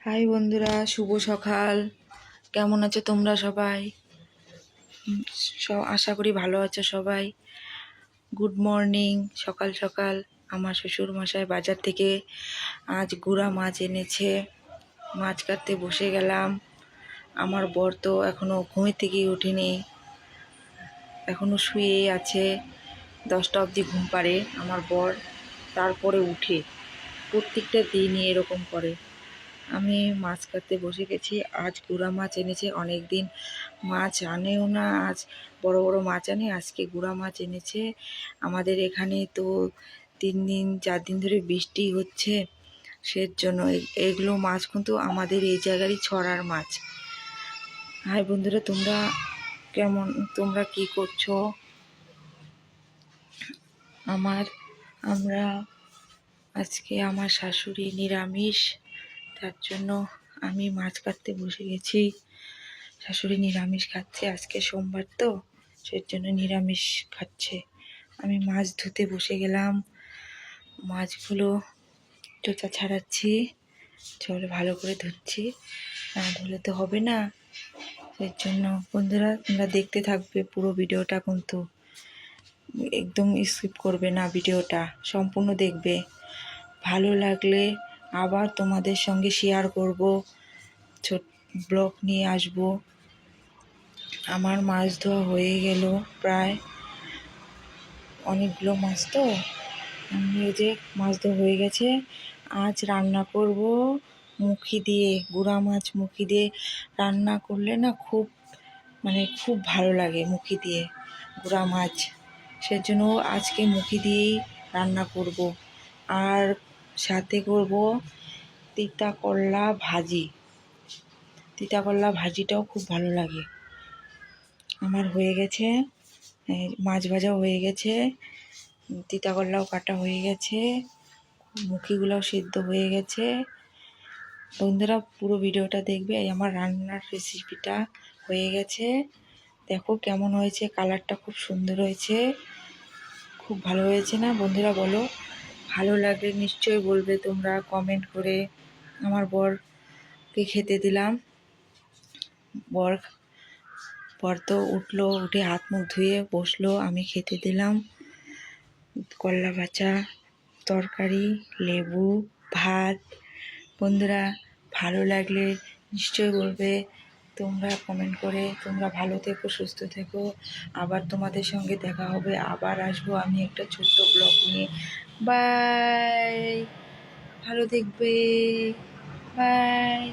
High বন্ধুরা, শুভ সকাল। কেমন আছো তোমরা সবাই? আশা করি ভালো আছো সবাই। Good morning. সকাল সকাল আমার শ্বশুর মশাই বাজার থেকে আজ গুড়া মাছ এনেছে। মাছ কাটতে বসে গেলাম। আমার বর তো এখনো ঘুমের থেকেই ওঠেনি, এখনো শুয়েই আছে। 10টা অবধি ঘুম পাড়ে আমার বর, তারপরে উঠে। প্রত্যেকটা দিনই এরকম করে। আমি মাছ কাটতে বসে গেছি। আজ গুড়া মাছ এনেছে, অনেক দিন মাছ আনেও না, আজ বড় বড় মাছ আনে, আজকে গুড়া মাছ এনেছে। আমাদের এখানে তো 3-4 দিন ধরে বৃষ্টি হচ্ছে, সেজন্য এগুলো মাছ কিন্তু আমাদের এই জায়গারই ছড়ার মাছ। হাই বন্ধুরা, তোমরা কি করছো? আমরা আজকে আমার শাশুড়ি নিরামিষ, তার জন্য আমি মাছ কাটতে বসে গেছি। শাশুড়ি নিরামিষ খাচ্ছে, আজকে সোমবার তো, সেই জন্য নিরামিষ খাচ্ছে। আমি মাছ ধুতে বসে গেলাম। মাছগুলো চোচা ছাড়াচ্ছি, চলো ভালো করে ধুচ্ছি, না ধুলে তো হবে না। সেই জন্য বন্ধুরা, তোমরা দেখতে থাকবে পুরো ভিডিওটা, কিন্তু একদম স্কিপ করবে না, ভিডিওটা সম্পূর্ণ দেখবে। ভালো লাগলে আবার তোমাদের সঙ্গে শেয়ার করব, ছোট ব্লগ নিয়ে আসব। আমার মাছ ধোয়া হয়ে গেল প্রায়, অনেকগুলো মাছ তো। আমি এই যে মাছ ধোয়া হয়ে গেছে। আজ রান্না করব মুখি দিয়ে, গুড়া মাছ মুখি দিয়ে রান্না করলে না খুব ভালো লাগে মুখি দিয়ে গুড়া মাছ। সেজন্য আজকে মুখি দিয়েই রান্না করব। আর সাথে করব তিতা করলা ভাজি। তিতা করলা ভাজিটাও খুব ভালো লাগে। আমার হয়ে গেছে, মাছ ভাজাও হয়ে গেছে, তিতা করলাও কাটা হয়ে গেছে, মুখিগুলোও সিদ্ধ হয়ে গেছে। বন্ধুরা পুরো ভিডিওটা দেখবে। এই আমার রান্নার রেসিপিটা হয়ে গেছে, দেখো কেমন হয়েছে। কালারটা খুব সুন্দর হয়েছে, খুব ভালো হয়েছে না বন্ধুরা? বলো, ভালো লাগলে নিশ্চয়ই বলবে তোমরা কমেন্ট করে। আমার বরকে খেতে দিলাম। বর তো উঠলো, উঠে হাত মুখ ধুয়ে বসলো, আমি খেতে দিলাম। করলা ভাজা, তরকারি, লেবু, ভাত। বন্ধুরা ভালো লাগলে নিশ্চয়ই বলবে তোমরা কমেন্ট করে। তোমরা ভালো থেকো, সুস্থ থেকো। আবার তোমাদের সঙ্গে দেখা হবে, আবার আসবো আমি একটা ছোট্ট ব্লগ নিয়ে। বাই, ভালো দেখবে, বাই।